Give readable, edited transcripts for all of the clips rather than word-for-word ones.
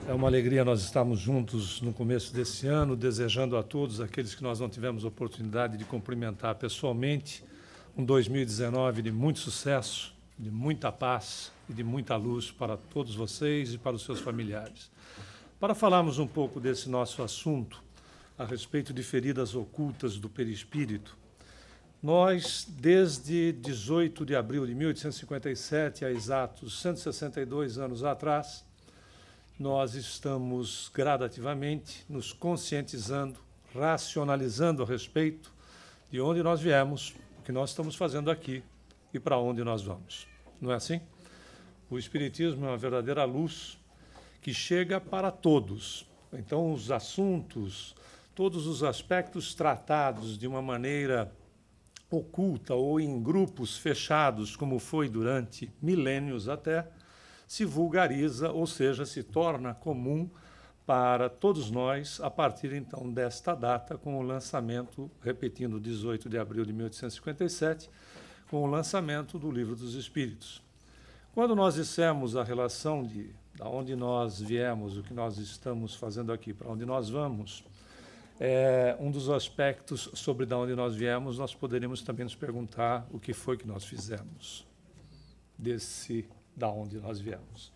É uma alegria nós estarmos juntos no começo desse ano, desejando a todos aqueles que nós não tivemos oportunidade de cumprimentar pessoalmente, um 2019 de muito sucesso, de muita paz e de muita luz para todos vocês e para os seus familiares. Para falarmos um pouco desse nosso assunto, a respeito de feridas ocultas do perispírito, nós, desde 18 de abril de 1857, há exatos 162 anos atrás, nós estamos gradativamente nos conscientizando, racionalizando a respeito de onde nós viemos, o que nós estamos fazendo aqui e para onde nós vamos. Não é assim? O Espiritismo é uma verdadeira luz que chega para todos. Então, os assuntos, todos os aspectos tratados de uma maneira oculta ou em grupos fechados, como foi durante milênios até, se vulgariza, ou seja, se torna comum para todos nós a partir, então, desta data, com o lançamento, repetindo, 18 de abril de 1857, com o lançamento do Livro dos Espíritos. Quando nós dissemos a relação de onde nós viemos, o que nós estamos fazendo aqui, para onde nós vamos, um dos aspectos sobre de onde nós viemos, nós poderíamos também nos perguntar o que foi que nós fizemos da onde nós viemos.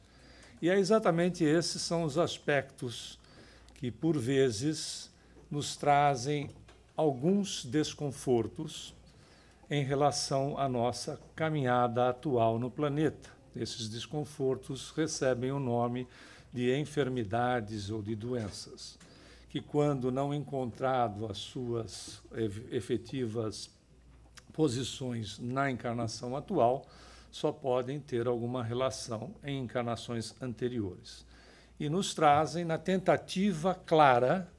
E é exatamente esses são os aspectos que, por vezes, nos trazem alguns desconfortos em relação à nossa caminhada atual no planeta. Esses desconfortos recebem o nome de enfermidades ou de doenças, que, quando não encontrado as suas efetivas posições na encarnação atual, só podem ter alguma relação em encarnações anteriores. E nos trazem, na tentativa clara,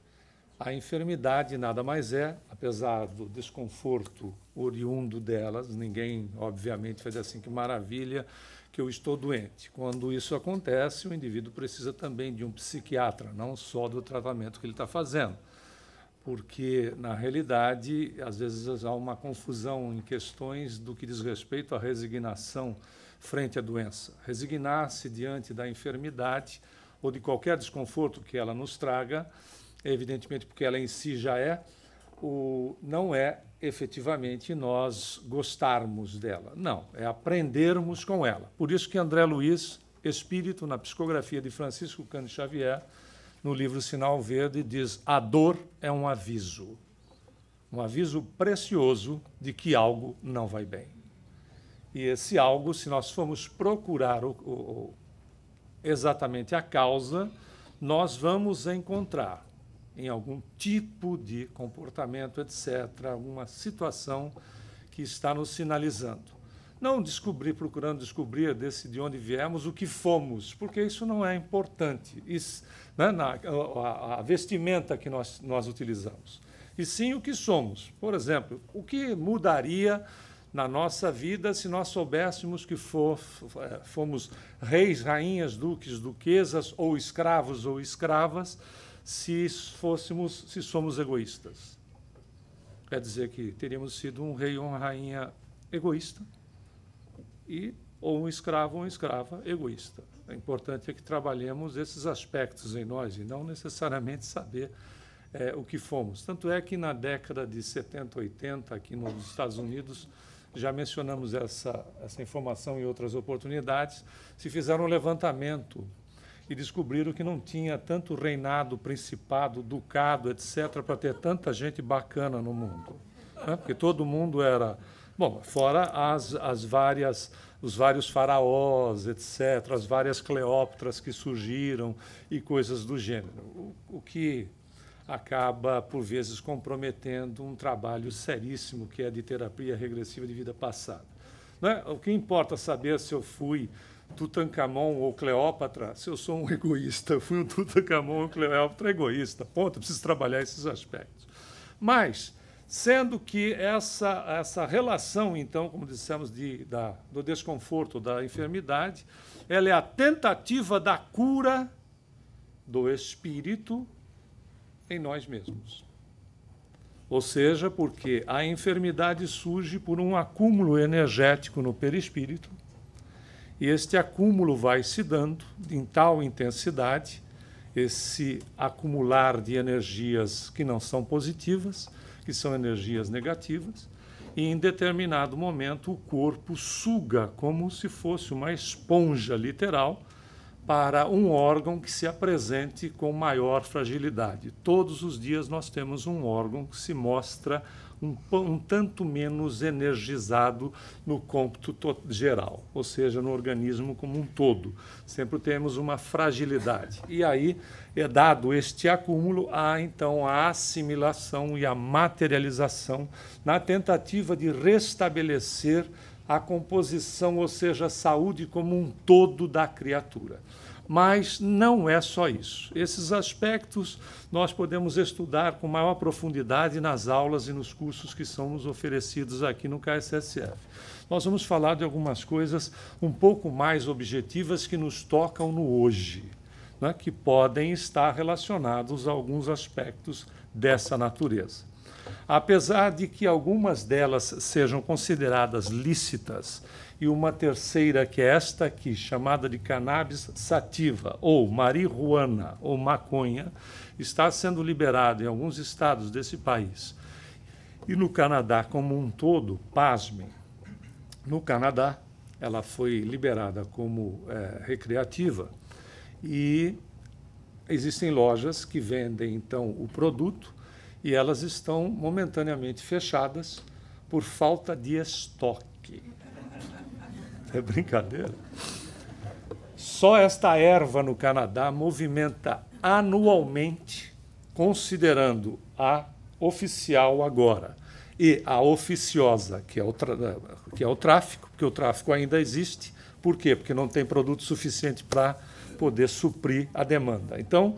a enfermidade nada mais é, apesar do desconforto oriundo delas, ninguém, obviamente, faz assim, que maravilha, que eu estou doente. Quando isso acontece, o indivíduo precisa também de um psiquiatra, não só do tratamento que ele está fazendo. Porque, na realidade, às vezes há uma confusão em questões do que diz respeito à resignação frente à doença. Resignar-se diante da enfermidade ou de qualquer desconforto que ela nos traga, evidentemente porque ela em si já não é efetivamente nós gostarmos dela. Não, é aprendermos com ela. Por isso que André Luiz, espírito, na psicografia de Francisco Cândido Xavier, no livro Sinal Verde, diz: a dor é um aviso precioso de que algo não vai bem. E esse algo, se nós formos procurar exatamente a causa, nós vamos encontrar em algum tipo de comportamento, etc., alguma situação que está nos sinalizando. Não procurando descobrir de onde viemos, o que fomos, porque isso não é importante, isso, né, a vestimenta que nós utilizamos. E sim o que somos. Por exemplo, o que mudaria na nossa vida se nós soubéssemos que fomos reis, rainhas, duques, duquesas, ou escravos ou escravas, se somos egoístas. Quer dizer que teríamos sido um rei ou uma rainha egoísta, ou um escravo ou uma escrava egoísta. O importante é que trabalhemos esses aspectos em nós e não necessariamente saber o que fomos. Tanto é que na década de 70, 80, aqui nos Estados Unidos, já mencionamos essa informação em outras oportunidades, se fizeram um levantamento e descobriram que não tinha tanto reinado, principado, ducado, etc., para ter tanta gente bacana no mundo. Né? Porque todo mundo era... Bom, fora os vários faraós, etc., as várias Cleópatras que surgiram e coisas do gênero, o que acaba, por vezes, comprometendo um trabalho seríssimo que é de terapia regressiva de vida passada. Não é? O que importa saber se eu fui Tutancamon ou Cleópatra, se eu sou um egoísta, fui um Tutancamon ou Cleópatra egoísta, ponto, eu preciso trabalhar esses aspectos. Mas... sendo que essa relação, então, como dissemos, do desconforto, da enfermidade, ela é a tentativa da cura do espírito em nós mesmos. Ou seja, porque a enfermidade surge por um acúmulo energético no perispírito, e este acúmulo vai se dando em tal intensidade esse acumular de energias que não são positivas, que são energias negativas, e em determinado momento o corpo suga como se fosse uma esponja literal para um órgão que se apresente com maior fragilidade. Todos os dias nós temos um órgão que se mostra um tanto menos energizado no cômputo geral, ou seja, no organismo como um todo. Sempre temos uma fragilidade. E aí, dado este acúmulo, há então a assimilação e a materialização na tentativa de restabelecer a composição, ou seja, a saúde como um todo da criatura. Mas não é só isso. Esses aspectos nós podemos estudar com maior profundidade nas aulas e nos cursos que são nos oferecidos aqui no KSSF. Nós vamos falar de algumas coisas um pouco mais objetivas que nos tocam no hoje, né, que podem estar relacionados a alguns aspectos dessa natureza. Apesar de que algumas delas sejam consideradas lícitas, e uma terceira, que é esta aqui, chamada de cannabis sativa, ou marihuana, ou maconha, está sendo liberada em alguns estados desse país. E no Canadá como um todo, pasmem, no Canadá ela foi liberada como recreativa e existem lojas que vendem, então, o produto e elas estão momentaneamente fechadas por falta de estoque. É brincadeira. Só esta erva no Canadá movimenta anualmente, considerando a oficial agora e a oficiosa, que é o tráfico, porque o tráfico ainda existe. Por quê? Porque não tem produto suficiente para poder suprir a demanda. Então,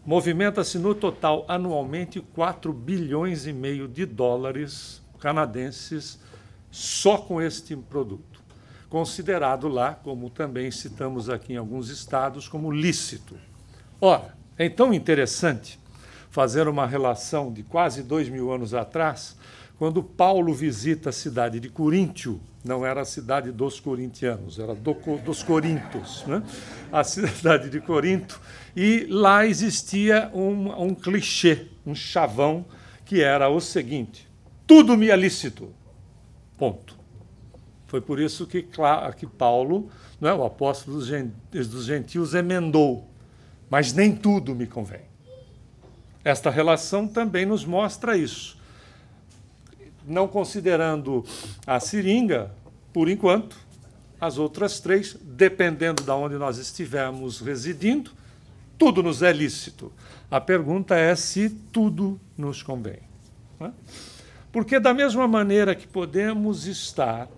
movimenta-se no total anualmente 4,5 bilhões de dólares canadenses só com este produto, considerado lá, como também citamos aqui em alguns estados, como lícito. Ora, é tão interessante fazer uma relação de quase 2.000 anos atrás, quando Paulo visita a cidade de Coríntio, não era a cidade dos corintianos, era dos Corintos, né? A cidade de Corinto, e lá existia um clichê, um chavão, que era o seguinte: tudo me é lícito, ponto. Foi por isso que Paulo, né, o apóstolo dos gentios, emendou, mas nem tudo me convém. Esta relação também nos mostra isso. Não considerando a seringa, por enquanto, as outras três, dependendo de onde nós estivermos residindo, tudo nos é lícito. A pergunta é se tudo nos convém, né? Porque da mesma maneira que podemos estar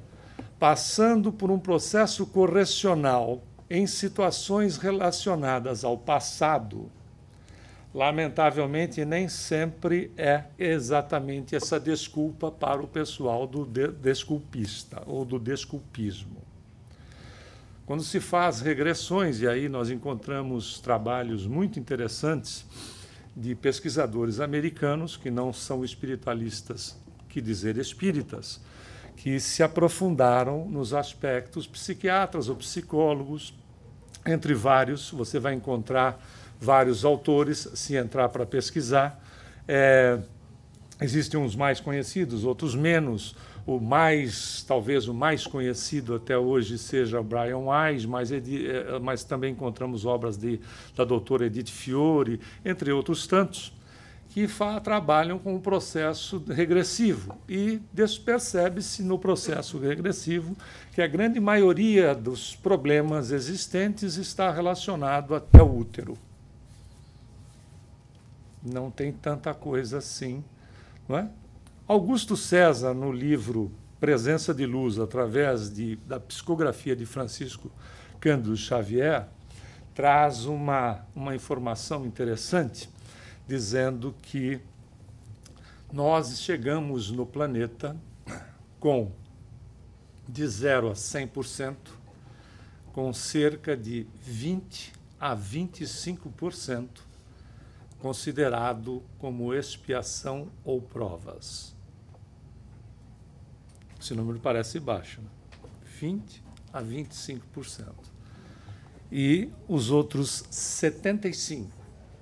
passando por um processo correcional em situações relacionadas ao passado, lamentavelmente, nem sempre é exatamente essa desculpa para o pessoal do desculpista ou do desculpismo. Quando se faz regressões, e aí nós encontramos trabalhos muito interessantes de pesquisadores americanos, que não são espiritualistas, que dizer espíritas, que se aprofundaram nos aspectos psiquiatras ou psicólogos, entre vários, você vai encontrar vários autores, se entrar para pesquisar. Existem uns mais conhecidos, outros menos. Talvez o mais conhecido até hoje seja o Brian Weiss, mas também encontramos obras da doutora Edith Fiore, entre outros tantos, que trabalham com o processo regressivo. E percebe-se no processo regressivo que a grande maioria dos problemas existentes está relacionado até o útero. Não tem tanta coisa assim, não é? Augusto César, no livro Presença de Luz, através da psicografia de Francisco Cândido Xavier, traz uma informação interessante, dizendo que nós chegamos no planeta de 0 a 100%, com cerca de 20 a 25% considerado como expiação ou provas. Esse número parece baixo, né? 20 a 25%. E os outros 75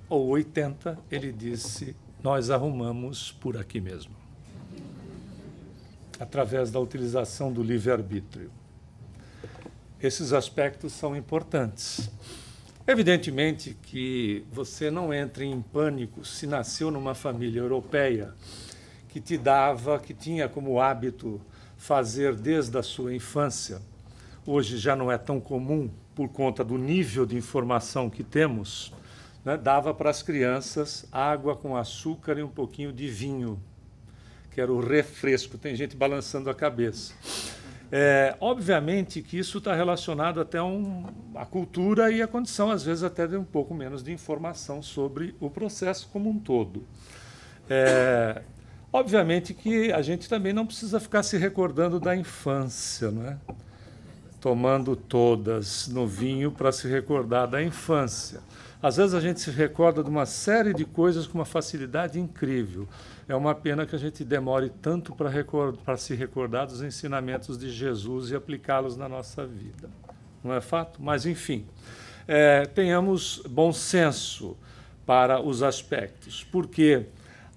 ou 80, ele disse, nós arrumamos por aqui mesmo, através da utilização do livre-arbítrio. Esses aspectos são importantes. Evidentemente que você não entra em pânico se nasceu numa família europeia que tinha como hábito fazer desde a sua infância. Hoje já não é tão comum por conta do nível de informação que temos, né? Dava para as crianças água com açúcar e um pouquinho de vinho, que era o refresco. Tem gente balançando a cabeça. Obviamente que isso está relacionado até à cultura e à condição, às vezes, até de um pouco menos de informação sobre o processo como um todo. Obviamente que a gente também não precisa ficar se recordando da infância, não é? Tomando todas no vinho para se recordar da infância. Às vezes a gente se recorda de uma série de coisas com uma facilidade incrível. É uma pena que a gente demore tanto para se recordar dos ensinamentos de Jesus e aplicá-los na nossa vida. Não é fato? Mas, enfim, tenhamos bom senso para os aspectos, porque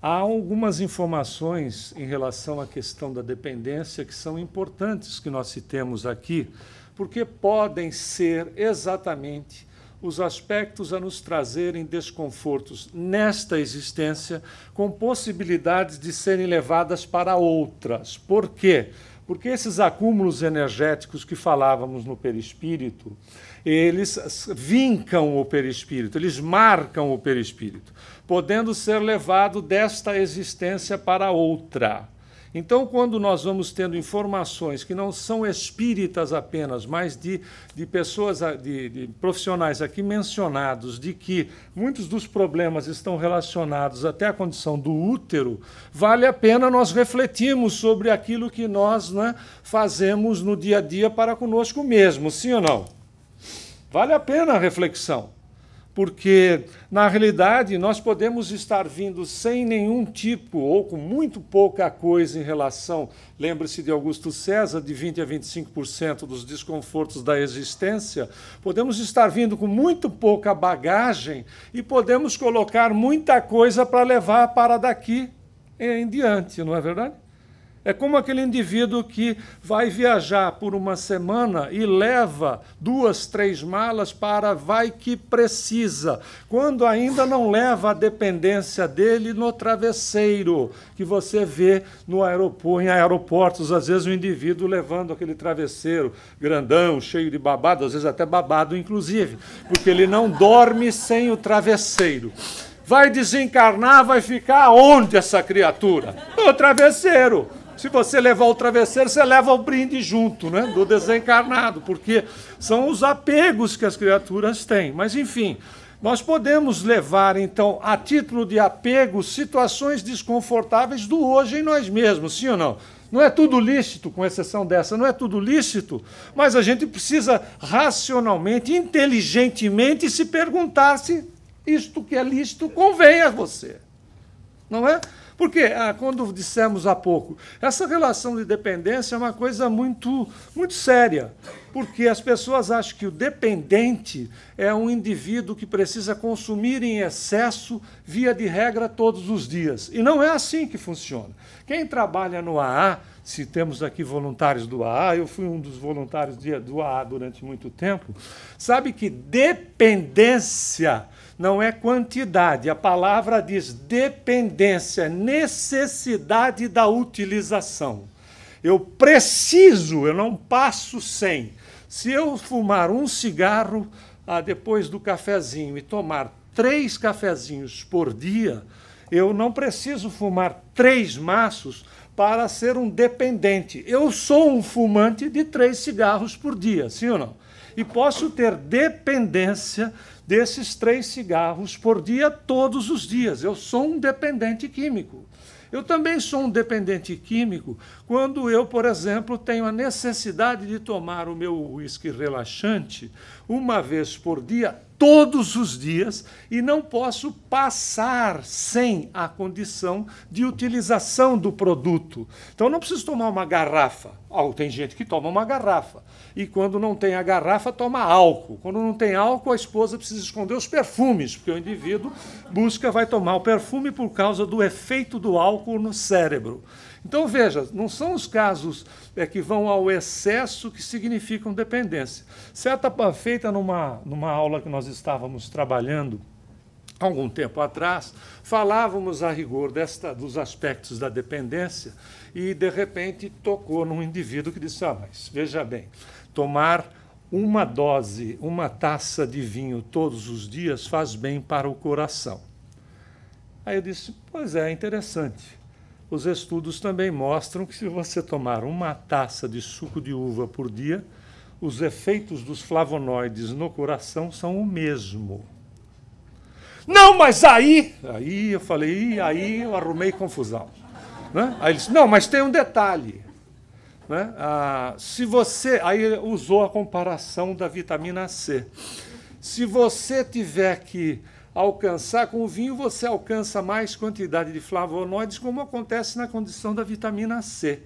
há algumas informações em relação à questão da dependência que são importantes que nós citemos aqui, porque podem ser exatamente os aspectos a nos trazerem desconfortos nesta existência, com possibilidades de serem levadas para outras. Por quê? Porque esses acúmulos energéticos que falávamos no perispírito, eles vincam o perispírito, eles marcam o perispírito, podendo ser levado desta existência para outra. Então, quando nós vamos tendo informações que não são espíritas apenas, mas de pessoas, de profissionais aqui mencionados, de que muitos dos problemas estão relacionados até à condição do útero, vale a pena nós refletirmos sobre aquilo que nós, né, fazemos no dia a dia para conosco mesmo, sim ou não? Vale a pena a reflexão. Porque, na realidade, nós podemos estar vindo sem nenhum tipo, ou com muito pouca coisa em relação, lembre-se de Augusto César, de 20% a 25% dos desconfortos da existência, podemos estar vindo com muito pouca bagagem e podemos colocar muita coisa para levar para daqui em diante, não é verdade? É como aquele indivíduo que vai viajar por uma semana e leva 2, 3 malas para vai que precisa, quando ainda não leva a dependência dele no travesseiro, que você vê no aeroporto, em aeroportos, às vezes o indivíduo levando aquele travesseiro grandão, cheio de babado, às vezes até babado inclusive, porque ele não dorme sem o travesseiro. Vai desencarnar, vai ficar onde essa criatura? No travesseiro. Se você levar o travesseiro, você leva o brinde junto, né, do desencarnado, porque são os apegos que as criaturas têm. Mas, enfim, nós podemos levar, então, a título de apego, situações desconfortáveis do hoje em nós mesmos, sim ou não? Não é tudo lícito, com exceção dessa, não é tudo lícito, mas a gente precisa racionalmente, inteligentemente se perguntar se isto que é lícito convém a você, não é? Porque, quando dissemos há pouco, essa relação de dependência é uma coisa muito, muito séria, porque as pessoas acham que o dependente é um indivíduo que precisa consumir em excesso, via de regra, todos os dias. E não é assim que funciona. Quem trabalha no AA, se temos aqui voluntários do AA, eu fui um dos voluntários do AA durante muito tempo, sabe que dependência não é quantidade. A palavra diz dependência, necessidade da utilização. Eu preciso, eu não passo sem. Se eu fumar um cigarro depois do cafezinho e tomar 3 cafezinhos por dia, eu não preciso fumar 3 maços para ser um dependente. Eu sou um fumante de 3 cigarros por dia, sim ou não? E posso ter dependência desses 3 cigarros por dia, todos os dias. Eu sou um dependente químico. Eu também sou um dependente químico quando eu, por exemplo, tenho a necessidade de tomar o meu uísque relaxante uma vez por dia, todos os dias, e não posso passar sem a condição de utilização do produto. Então, eu não preciso tomar uma garrafa. Tem gente que toma uma garrafa. e quando não tem a garrafa, toma álcool. Quando não tem álcool, a esposa precisa esconder os perfumes, porque o indivíduo vai tomar o perfume por causa do efeito do álcool no cérebro. Então, veja, não são os casos que vão ao excesso que significam dependência. Certa feita numa aula que nós estávamos trabalhando, algum tempo atrás, falávamos a rigor dos aspectos da dependência e, de repente, tocou num indivíduo que disse, mas veja bem, tomar uma taça de vinho todos os dias faz bem para o coração. Aí eu disse, pois é, interessante. Os estudos também mostram que se você tomar uma taça de suco de uva por dia, os efeitos dos flavonoides no coração são o mesmo. Não, mas aí eu falei, aí eu arrumei confusão. Né? Aí ele disse, não, mas tem um detalhe. Né? Aí usou a comparação da vitamina C. Se você tiver que alcançar com o vinho, você alcança mais quantidade de flavonoides, como acontece na condição da vitamina C.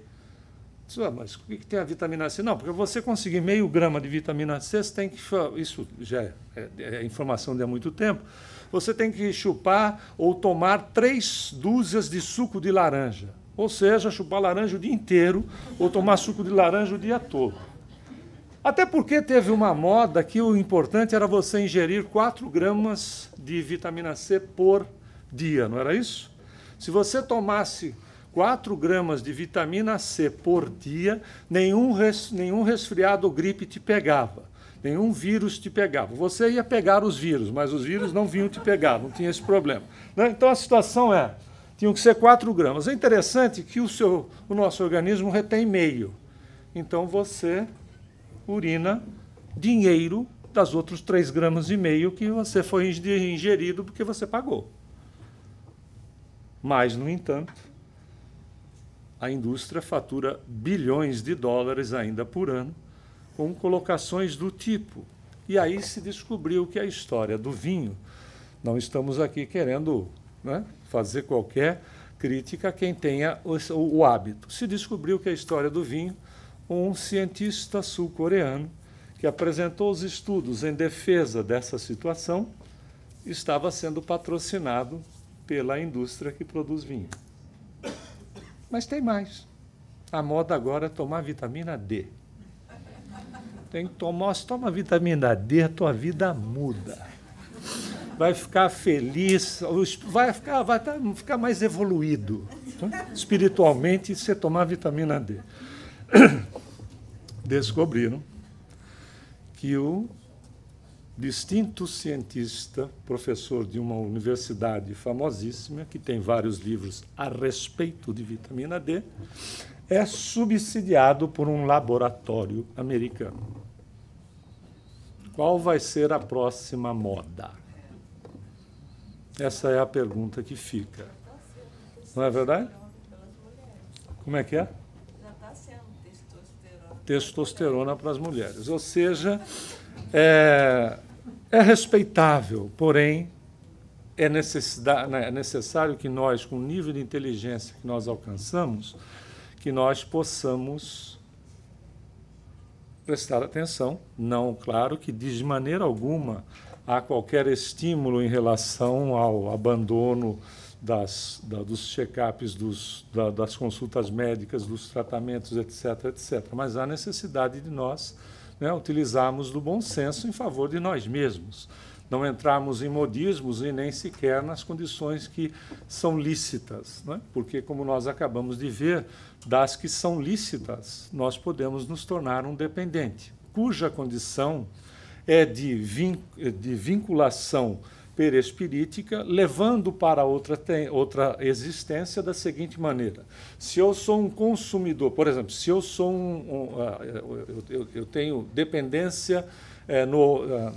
Mas o que tem a vitamina C? Não, porque você conseguir meio grama de vitamina C, você tem que... Isso já é informação de há muito tempo. Você tem que chupar ou tomar 3 dúzias de suco de laranja. Ou seja, chupar laranja o dia inteiro ou tomar suco de laranja o dia todo. Até porque teve uma moda que o importante era você ingerir 4 gramas de vitamina C por dia, não era isso? Se você tomasse 4 gramas de vitamina C por dia, nenhum resfriado ou gripe te pegava. Nenhum vírus te pegava. Você ia pegar os vírus, mas os vírus não vinham te pegar, não tinha esse problema. Né? Então a situação tinham que ser 4 gramas. É interessante que o nosso organismo retém meio. Então você urina dinheiro das outros 3,5 gramas que você foi ingerido porque você pagou. Mas, no entanto, a indústria fatura bilhões de dólares ainda por ano com colocações do tipo. E aí se descobriu que a história do vinho, não estamos aqui querendo, né, fazer qualquer crítica a quem tenha o hábito. Se descobriu que a história do vinho, um cientista sul-coreano que apresentou os estudos em defesa dessa situação, estava sendo patrocinado pela indústria que produz vinho. Mas tem mais. A moda agora é tomar vitamina D. Tem que tomar, se toma vitamina D, a tua vida muda. Vai ficar feliz, vai ficar mais evoluído, né? Espiritualmente, se você tomar vitamina D. Descobriram que o distinto cientista, professor de uma universidade famosíssima, que tem vários livros a respeito de vitamina D, é subsidiado por um laboratório americano. Qual vai ser a próxima moda? Essa é a pergunta que fica. Não é verdade? Como é que é? Já está sendo testosterona. Testosterona para as mulheres. Ou seja, é respeitável, porém é necessário que nós, com o nível de inteligência que nós alcançamos, que nós possamos prestar atenção. Não, claro, que de maneira alguma há qualquer estímulo em relação ao abandono dos check-ups, das consultas médicas, dos tratamentos, etc., etc. Mas há necessidade de nós, né, utilizarmos do bom senso em favor de nós mesmos. Não entrarmos em modismos e nem sequer nas condições que são lícitas, né? Porque, como nós acabamos de ver, das que são lícitas, nós podemos nos tornar um dependente, cuja condição é de vinculação perispirítica, levando para outra existência da seguinte maneira. Se eu sou um consumidor, por exemplo, se eu sou eu tenho dependência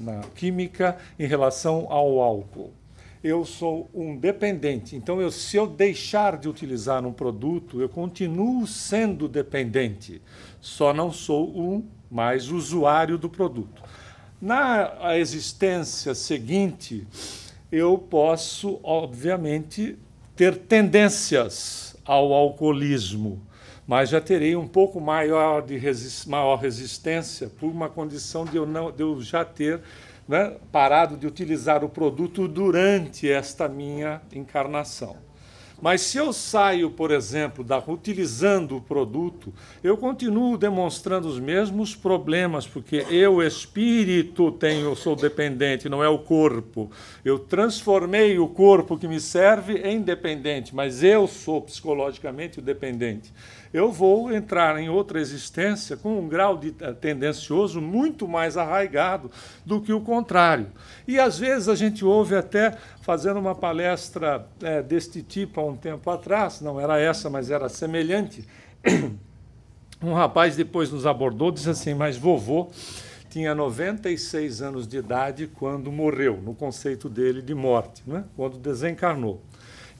na química em relação ao álcool. Eu sou um dependente. Então, se eu deixar de utilizar um produto, eu continuo sendo dependente. Só não sou mais usuário do produto. Na existência seguinte, eu posso, obviamente, ter tendências ao alcoolismo, mas já terei um pouco maior maior resistência por uma condição de eu já ter, né, parado de utilizar o produto durante esta minha encarnação. Mas se eu saio, por exemplo, utilizando o produto, eu continuo demonstrando os mesmos problemas, porque eu, espírito, sou dependente, não é o corpo. Eu transformei o corpo que me serve em dependente, mas eu sou psicologicamente o dependente. Eu vou entrar em outra existência com um grau de tendencioso muito mais arraigado do que o contrário. E, às vezes, a gente ouve até, fazendo uma palestra deste tipo há um tempo atrás, não era essa, mas era semelhante, um rapaz depois nos abordou e disse assim, mas vovô tinha 96 anos de idade quando morreu, no conceito dele de morte, né? Quando desencarnou.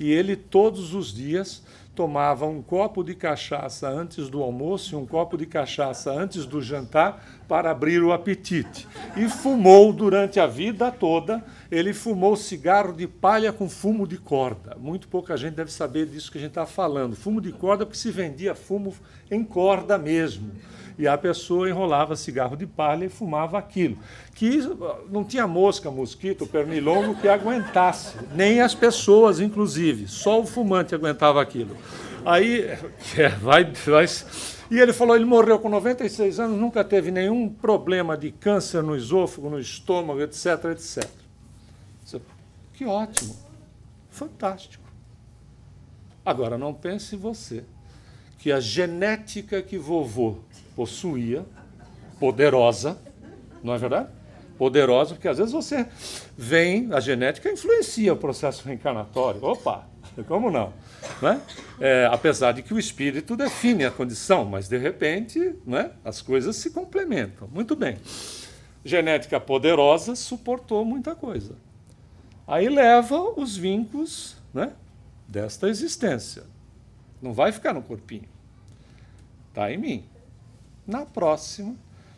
E ele, todos os dias, tomava um copo de cachaça antes do almoço e um copo de cachaça antes do jantar para abrir o apetite. E fumou durante a vida toda, ele fumou cigarro de palha com fumo de corda. Muito pouca gente deve saber disso que a gente está falando. Fumo de corda porque se vendia fumo em corda mesmo. E a pessoa enrolava cigarro de palha e fumava aquilo. Que não tinha mosca, mosquito, pernilongo que aguentasse. Nem as pessoas, inclusive. Só o fumante aguentava aquilo. Aí, e ele falou, ele morreu com 96 anos, nunca teve nenhum problema de câncer no esôfago, no estômago, etc, etc. Que ótimo. Fantástico. Agora, não pense você que a genética que vovô possuía, poderosa, não é verdade? Poderosa, porque às vezes você vem, a genética influencia o processo reencarnatório. Opa, como não? Né? Apesar de que o espírito define a condição, mas de repente, né, as coisas se complementam. Muito bem. Genética poderosa suportou muita coisa. Aí leva os vincos, né, desta existência. Não vai ficar no corpinho. Está em mim. Na próxima,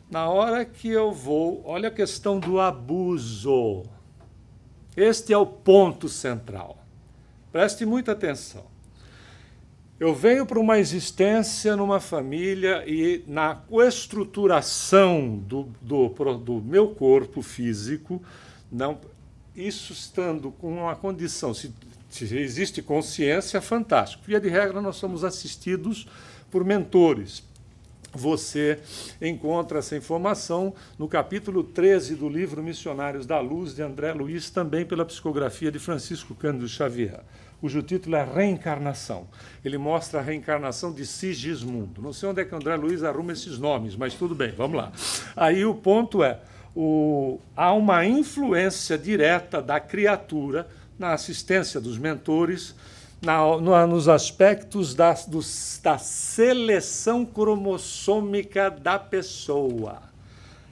na hora que eu vou... Olha a questão do abuso. Este é o ponto central. Preste muita atenção. Eu venho para uma existência numa família e na estruturação do meu corpo físico, não, isso estando com uma condição... Se existe consciência, fantástico. Via de regra, nós somos assistidos por mentores. Você encontra essa informação no capítulo 13 do livro Missionários da Luz, de André Luiz, também pela psicografia de Francisco Cândido Xavier, cujo título é Reencarnação. Ele mostra a reencarnação de Sigismundo. Não sei onde é que André Luiz arruma esses nomes, mas tudo bem, vamos lá. Aí o ponto é, há uma influência direta da criatura na assistência dos mentores, nos aspectos da seleção cromossômica da pessoa.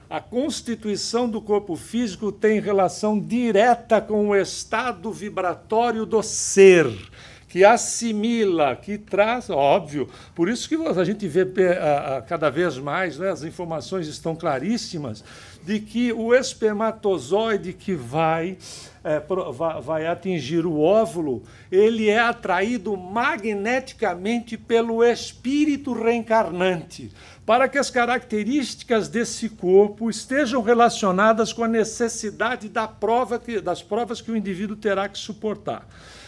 A constituição do corpo físico tem relação direta com o estado vibratório do ser, que assimila, que traz, óbvio, por isso que a gente vê cada vez mais, né, as informações estão claríssimas, de que o espermatozoide que vai atingir o óvulo, ele é atraído magneticamente pelo espírito reencarnante, para que as características desse corpo estejam relacionadas com a necessidade das provas que o indivíduo terá que suportar.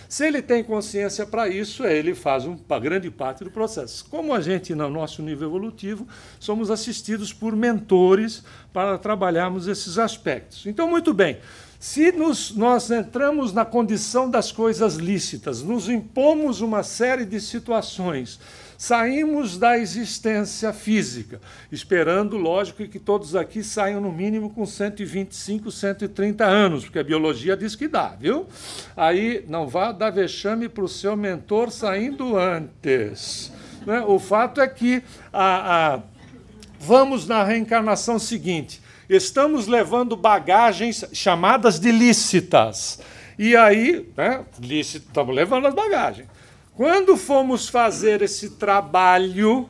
Se ele tem consciência para isso, ele faz uma grande parte do processo. Como a gente, no nosso nível evolutivo, somos assistidos por mentores para trabalharmos esses aspectos. Então, muito bem, se nós entramos na condição das coisas lícitas, nos impomos uma série de situações, saímos da existência física, esperando, lógico, que todos aqui saiam no mínimo com 125, 130 anos, porque a biologia diz que dá, viu? Aí não vá dar vexame para o seu mentor saindo antes. Né? O fato é que vamos na reencarnação seguinte. Estamos levando bagagens chamadas de lícitas. E aí, né, estamos levando as bagagens. Quando formos fazer esse trabalho,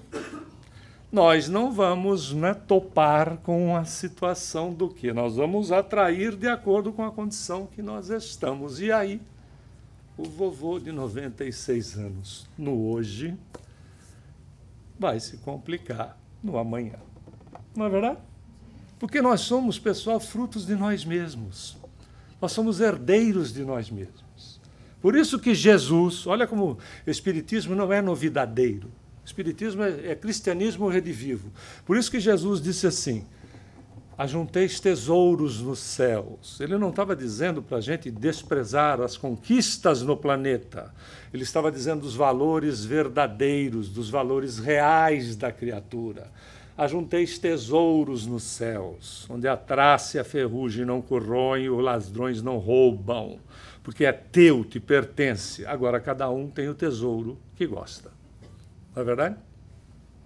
nós não vamos, né, topar com a situação do que? Nós vamos atrair de acordo com a condição que nós estamos. E aí, o vovô de 96 anos, no hoje, vai se complicar no amanhã. Não é verdade? Porque nós somos, pessoal, frutos de nós mesmos. Nós somos herdeiros de nós mesmos. Por isso que Jesus, olha como o Espiritismo não é novidadeiro. O Espiritismo é cristianismo redivivo. Por isso que Jesus disse assim, ajunteis tesouros nos céus. Ele não estava dizendo para a gente desprezar as conquistas no planeta. Ele estava dizendo dos valores verdadeiros, dos valores reais da criatura. Ajunteis tesouros nos céus, onde a traça e a ferrugem não corroem, os ladrões não roubam, porque é teu, te pertence. Agora, cada um tem o tesouro que gosta. Não é verdade?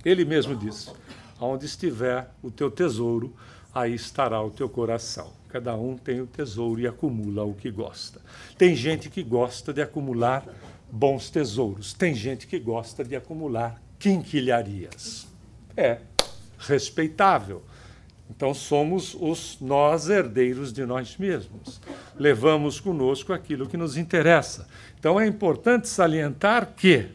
Ele mesmo disse, aonde estiver o teu tesouro, aí estará o teu coração. Cada um tem o tesouro e acumula o que gosta. Tem gente que gosta de acumular bons tesouros. Tem gente que gosta de acumular quinquilharias. É respeitável. Então, somos nós herdeiros de nós mesmos. Levamos conosco aquilo que nos interessa. Então, é importante salientar que,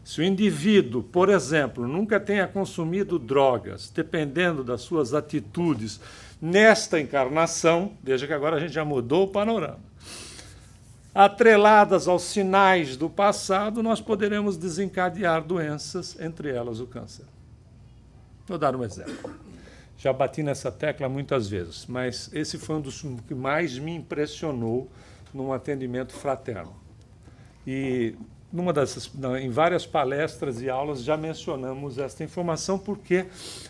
se o indivíduo, por exemplo, nunca tenha consumido drogas, dependendo das suas atitudes nesta encarnação, veja que agora a gente já mudou o panorama, atreladas aos sinais do passado, nós poderemos desencadear doenças, entre elas o câncer. Vou dar um exemplo. Já bati nessa tecla muitas vezes, mas esse foi um dos que mais me impressionou num atendimento fraterno. E em várias palestras e aulas já mencionamos esta informação porque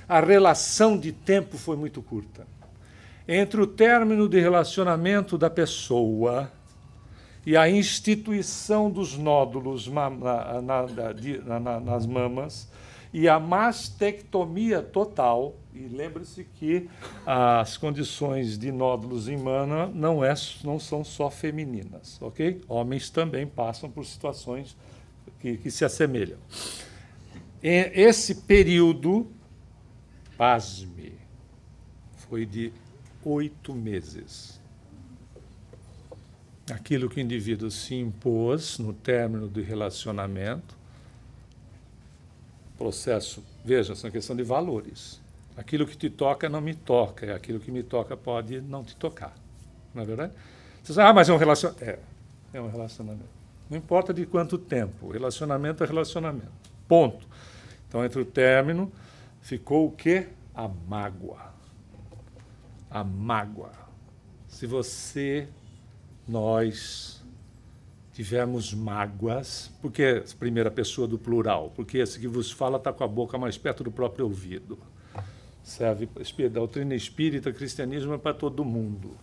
a relação de tempo foi muito curta. Entre o término de relacionamento da pessoa e a instituição dos nódulos nas mamas e a mastectomia total, e lembre-se que as condições de nódulos em mama não são só femininas, ok? Homens também passam por situações que se assemelham. Esse período, pasme, foi de 8 meses. Aquilo que o indivíduo se impôs no término do relacionamento, processo, veja, essa é uma questão de valores. Aquilo que te toca não me toca, aquilo que me toca pode não te tocar. Não é verdade? Você diz, mas é um relacionamento. É um relacionamento. Não importa de quanto tempo, relacionamento é relacionamento. Ponto. Então, entre o término, ficou o quê? A mágoa. A mágoa. Se nós tivermos mágoas, porque é a primeira pessoa do plural, porque esse que vos fala está com a boca mais perto do próprio ouvido. Serve, doutrina espírita, cristianismo é para todo mundo,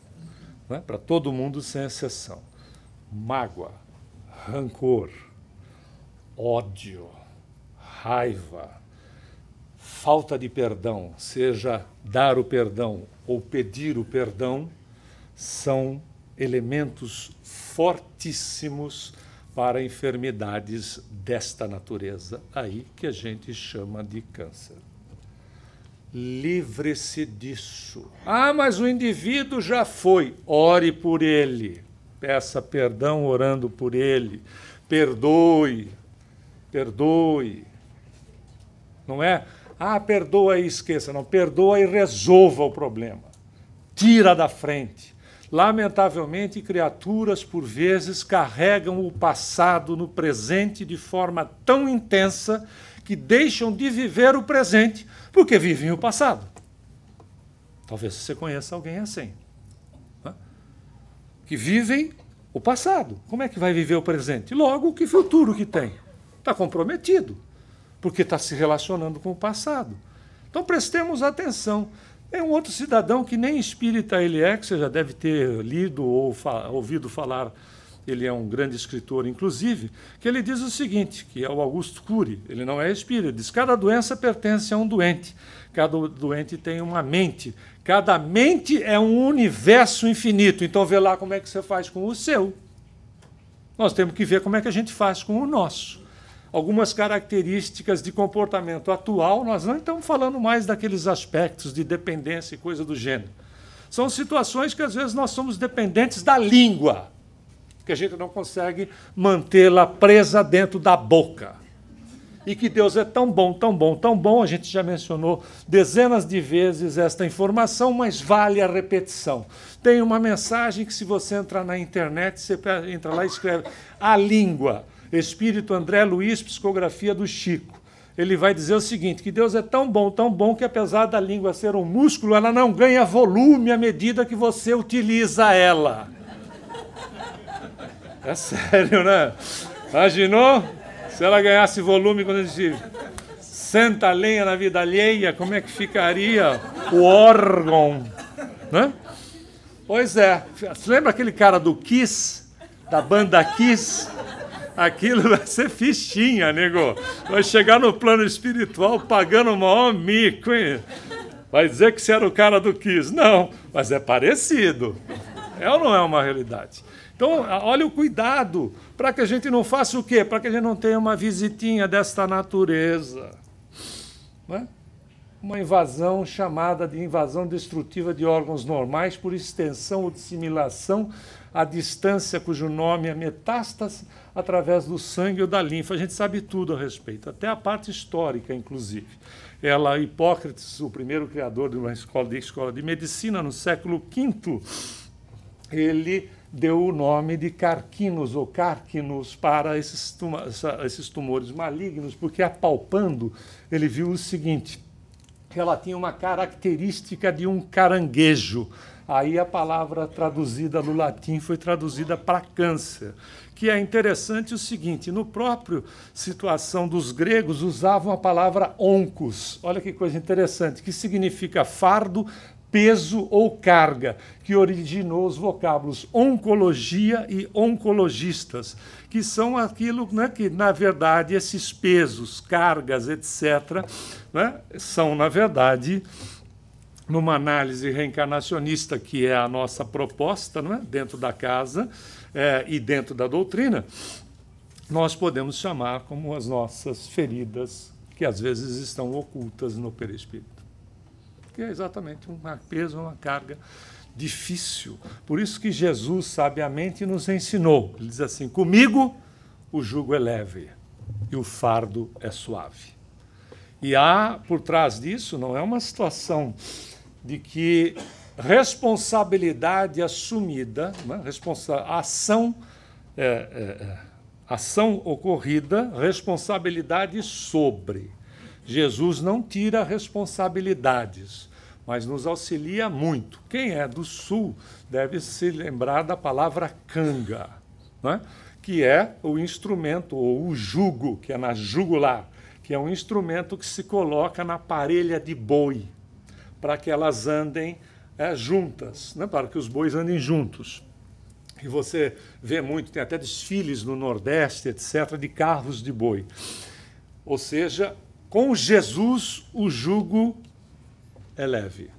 não é? Para todo mundo sem exceção. Mágoa, rancor, ódio, raiva, falta de perdão, seja dar o perdão ou pedir o perdão, são elementos fortíssimos para enfermidades desta natureza aí que a gente chama de câncer. Livre-se disso. Mas o indivíduo já foi. Ore por ele. Peça perdão orando por ele. Perdoe. Perdoe. Não é? Perdoa e esqueça. Não, perdoa e resolva o problema. Tira da frente. Lamentavelmente, criaturas, por vezes, carregam o passado no presente de forma tão intensa que deixam de viver o presente porque vivem o passado. Talvez você conheça alguém assim, né? Que vivem o passado. Como é que vai viver o presente? Logo, que futuro que tem? Está comprometido, porque está se relacionando com o passado. Então, prestemos atenção. Tem um outro cidadão que nem espírita ele é, que você já deve ter lido ou ouvido falar, ele é um grande escritor, inclusive, que ele diz o seguinte, que é o Augusto Cury, ele não é espírita, ele diz, cada doença pertence a um doente, cada doente tem uma mente, cada mente é um universo infinito, então vê lá como é que você faz com o seu. Nós temos que ver como é que a gente faz com o nosso. Algumas características de comportamento atual, nós não estamos falando mais daqueles aspectos de dependência e coisa do gênero. São situações que, às vezes, nós somos dependentes da língua, que a gente não consegue mantê-la presa dentro da boca. e que Deus é tão bom, tão bom, tão bom, a gente já mencionou dezenas de vezes esta informação, mas vale a repetição. Tem uma mensagem que, se você entrar na internet, você entra lá e escreve A Língua, Espírito André Luiz, Psicografia do Chico. Ele vai dizer o seguinte, que Deus é tão bom, que apesar da língua ser um músculo, ela não ganha volume à medida que você utiliza ela. É sério, né? Imaginou? Se ela ganhasse volume quando a gente senta a lenha na vida alheia, como é que ficaria o órgão? Né? Pois é. Você lembra aquele cara do Kiss? Da banda Kiss? Aquilo vai ser fichinha, nego. Vai chegar no plano espiritual pagando o maior mico, hein? Vai dizer que você era o cara do Kiss. Não, mas é parecido. É ou não é uma realidade? Então, olha o cuidado, para que a gente não faça o quê? Para que a gente não tenha uma visitinha desta natureza. Não é? Uma invasão chamada de invasão destrutiva de órgãos normais por extensão ou dissimilação à distância, cujo nome é metástase, através do sangue ou da linfa. A gente sabe tudo a respeito, até a parte histórica, inclusive. Hipócrates, o primeiro criador de uma escola de medicina no século V, ele deu o nome de carquinos ou cárquinos para esses tumores malignos, porque, apalpando, ele viu o seguinte, que ela tinha uma característica de um caranguejo. Aí a palavra traduzida no latim foi traduzida para câncer, que é interessante o seguinte, no próprio situação dos gregos, usavam a palavra oncos. Olha que coisa interessante, que significa fardo, peso ou carga, que originou os vocábulos oncologia e oncologistas, que são aquilo, né, que, na verdade, esses pesos, cargas, etc., né, são, na verdade, numa análise reencarnacionista, que é a nossa proposta, né, dentro da casa e dentro da doutrina, nós podemos chamar como as nossas feridas, que às vezes estão ocultas no perispírito. Que é exatamente um peso, uma carga difícil. Por isso que Jesus sabiamente nos ensinou. Ele diz assim, comigo o jugo é leve e o fardo é suave. E há, por trás disso, não é uma situação de que responsabilidade assumida, né, ação ocorrida, responsabilidade sobre. Jesus não tira responsabilidades, mas nos auxilia muito. Quem é do Sul deve se lembrar da palavra canga, né? Que é o instrumento, ou o jugo, que é na jugular, que é um instrumento que se coloca na parelha de boi, para que elas andem juntas, né? Para que os bois andem juntos. E você vê muito, tem até desfiles no Nordeste, etc., de carros de boi. Ou seja, com Jesus, o jugo é leve.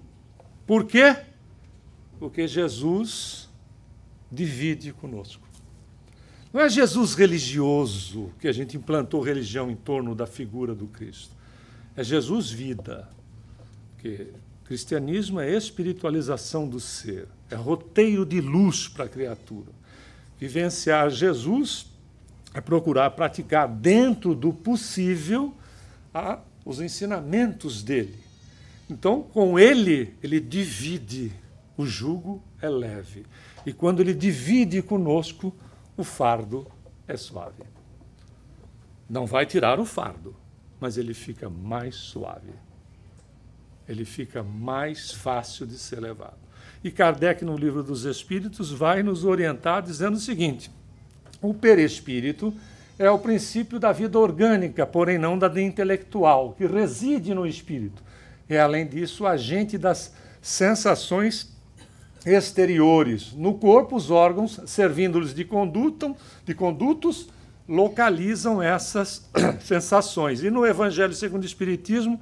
Por quê? Porque Jesus divide conosco. Não é Jesus religioso, que a gente implantou religião em torno da figura do Cristo. É Jesus vida. Porque cristianismo é espiritualização do ser, é roteiro de luz para a criatura. Vivenciar Jesus é procurar praticar dentro do possível os ensinamentos dele. Então, com ele divide, o jugo é leve. E quando ele divide conosco, o fardo é suave. Não vai tirar o fardo, mas ele fica mais suave. Ele fica mais fácil de ser levado. E Kardec, no Livro dos Espíritos, vai nos orientar dizendo o seguinte, o perispírito é o princípio da vida orgânica, porém não da intelectual, que reside no espírito. É, além disso, agente das sensações exteriores. No corpo, os órgãos, servindo-lhes de condutos, localizam essas sensações. E no Evangelho segundo o Espiritismo,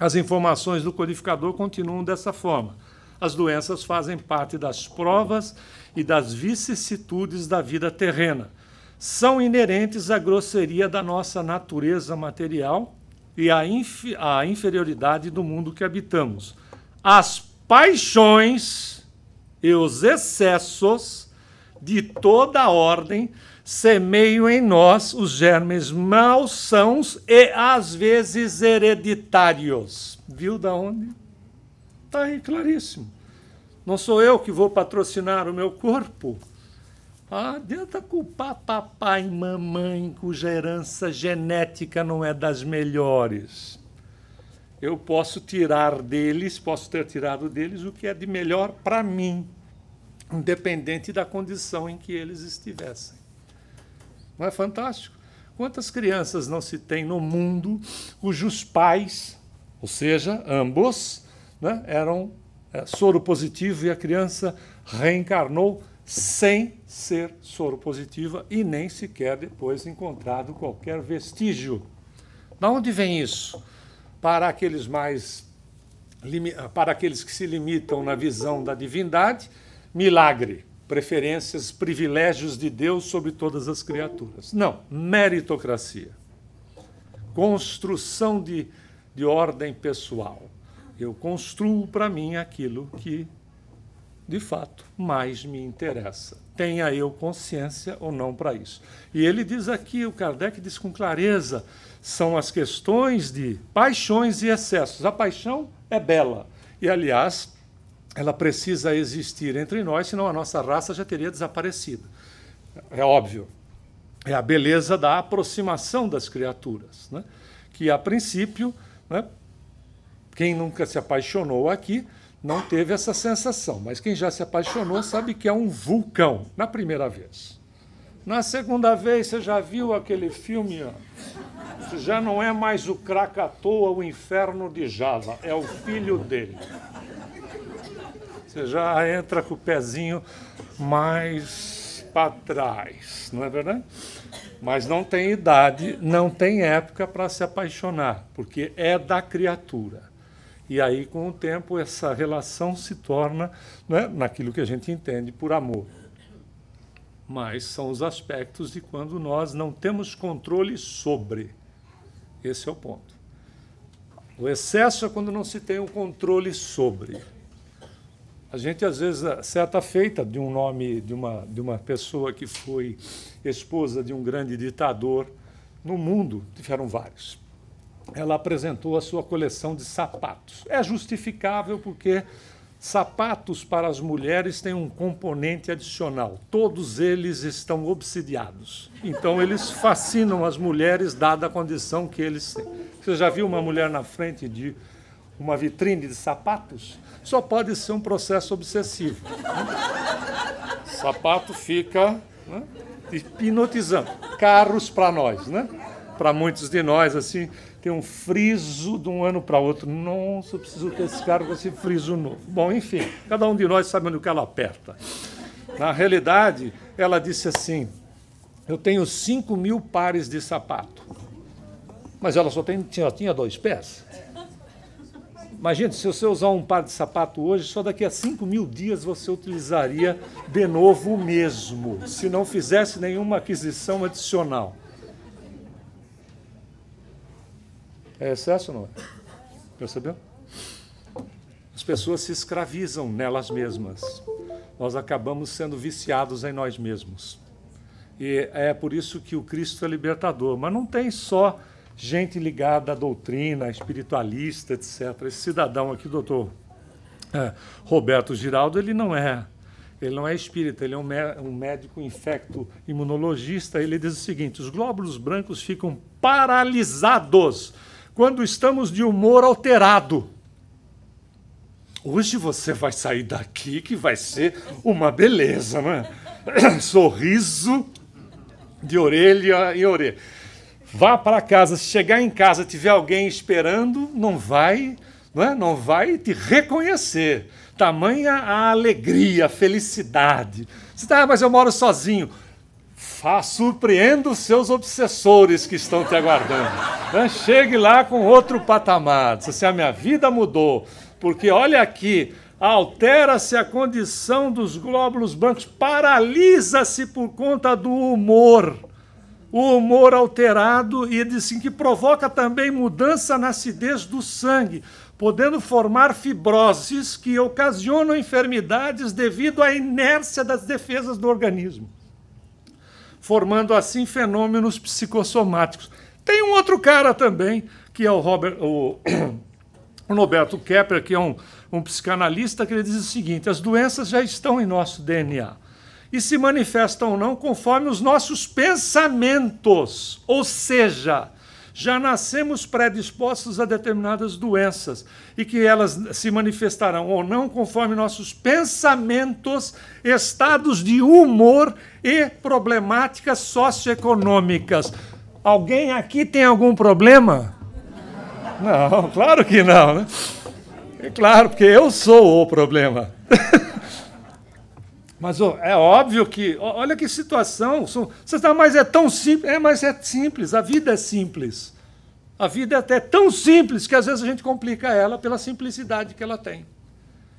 as informações do codificador continuam dessa forma. As doenças fazem parte das provas e das vicissitudes da vida terrena. São inerentes à grosseria da nossa natureza material e à inferioridade do mundo que habitamos. As paixões e os excessos de toda a ordem semeiam em nós os germes malsãos e, às vezes, hereditários. Viu da onde? Está aí claríssimo. Não sou eu que vou patrocinar o meu corpo. Adianta culpar papai e mamãe, cuja herança genética não é das melhores. Eu posso tirar deles, posso ter tirado deles o que é de melhor para mim, independente da condição em que eles estivessem. Não é fantástico? Quantas crianças não se tem no mundo cujos pais, ou seja, ambos, né, eram soro positivo e a criança reencarnou sem ser soro positiva e nem sequer depois encontrado qualquer vestígio. De onde vem isso? Para aqueles que se limitam na visão da divindade, milagre, preferências, privilégios de Deus sobre todas as criaturas. Não, meritocracia. Construção de ordem pessoal. Eu construo para mim aquilo que, de fato, mais me interessa. Tenha eu consciência ou não para isso. E ele diz aqui, o Kardec diz com clareza, são as questões de paixões e excessos. A paixão é bela. E, aliás, ela precisa existir entre nós, senão a nossa raça já teria desaparecido. É óbvio. É a beleza da aproximação das criaturas, né? Que, a princípio, né, quem nunca se apaixonou aqui não teve essa sensação, mas quem já se apaixonou sabe que é um vulcão, na primeira vez. Na segunda vez, você já viu aquele filme? Isso já não é mais o Krakatoa, o inferno de Java, é o filho dele. Você já entra com o pezinho mais para trás, não é verdade? Mas não tem idade, não tem época para se apaixonar, porque é da criatura. E aí, com o tempo, essa relação se torna, né, naquilo que a gente entende por amor. Mas são os aspectos de quando nós não temos controle sobre. Esse é o ponto. O excesso é quando não se tem o controle sobre. A gente, às vezes, certa feita de um nome de uma pessoa que foi esposa de um grande ditador no mundo, tiveram vários. Ela apresentou a sua coleção de sapatos. É justificável porque sapatos para as mulheres têm um componente adicional. Todos eles estão obsidiados. Então, eles fascinam as mulheres, dada a condição que eles têm. Você já viu uma mulher na frente de uma vitrine de sapatos? Só pode ser um processo obsessivo. Né? O sapato fica, né, hipnotizando. Carros para nós, né? Para muitos de nós, assim, tem um friso de um ano para outro. Nossa, eu preciso ter esse carro com esse friso novo. Bom, enfim, cada um de nós sabe onde o que ela aperta. Na realidade, ela disse assim, eu tenho 5.000 pares de sapato. Mas ela só tinha 2 pés. Imagina, se você usar um par de sapato hoje, só daqui a 5.000 dias você utilizaria de novo o mesmo, se não fizesse nenhuma aquisição adicional. É excesso ou não é? Percebeu? As pessoas se escravizam nelas mesmas. Nós acabamos sendo viciados em nós mesmos. E é por isso que o Cristo é libertador. Mas não tem só gente ligada à doutrina, espiritualista, etc. Esse cidadão aqui, o doutor Roberto Giraldo, ele não é espírita, ele é um médico infecto-imunologista. Ele diz o seguinte, os glóbulos brancos ficam paralisados quando estamos de humor alterado. Hoje você vai sair daqui que vai ser uma beleza, não é? Sorriso de orelha em orelha. Vá para casa, se chegar em casa tiver alguém esperando, não vai te reconhecer. Tamanha a alegria, a felicidade. Você está, mas eu moro sozinho. Surpreenda os seus obsessores que estão te aguardando. Chegue lá com outro patamar. Diz assim, a minha vida mudou. Porque, olha aqui, altera-se a condição dos glóbulos brancos, paralisa-se por conta do humor. O humor alterado, e diz assim, que provoca também mudança na acidez do sangue. podendo formar fibroses que ocasionam enfermidades devido à inércia das defesas do organismo, formando assim fenômenos psicossomáticos. Tem um outro cara também, que é o Norberto Kepler, que é um psicanalista, que ele diz o seguinte: as doenças já estão em nosso DNA e se manifestam ou não conforme os nossos pensamentos, ou seja, já nascemos predispostos a determinadas doenças e que elas se manifestarão ou não conforme nossos pensamentos, estados de humor e problemáticas socioeconômicas. Alguém aqui tem algum problema? Não, claro que não, né? É claro, porque eu sou o problema. Mas é óbvio que, olha que situação, você está, mas é tão simples, mas é simples, a vida é simples. A vida é até tão simples que às vezes a gente complica ela pela simplicidade que ela tem.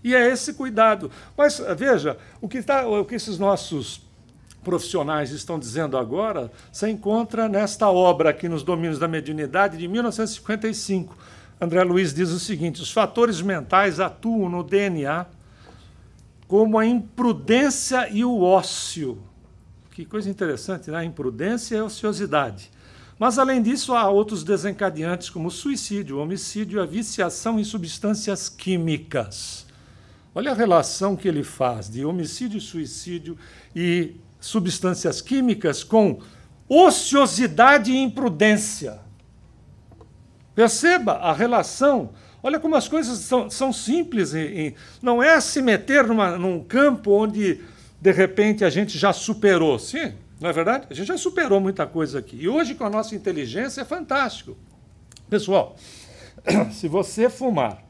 E é esse cuidado. Mas, veja, o que esses nossos profissionais estão dizendo agora se encontra nesta obra aqui nos Domínios da Mediunidade, de 1955. André Luiz diz o seguinte: os fatores mentais atuam no DNA como a imprudência e o ócio. Que coisa interessante, né? A imprudência e a ociosidade. Mas, além disso, há outros desencadeantes, como o suicídio, o homicídio e a viciação em substâncias químicas. Olha a relação que ele faz de homicídio, suicídio e substâncias químicas com ociosidade e imprudência. Perceba a relação. Olha como as coisas são simples. Não é se meter num campo onde, de repente, a gente já superou. Sim, não é verdade? A gente já superou muita coisa aqui. E hoje, com a nossa inteligência, é fantástico. Pessoal, se você fumar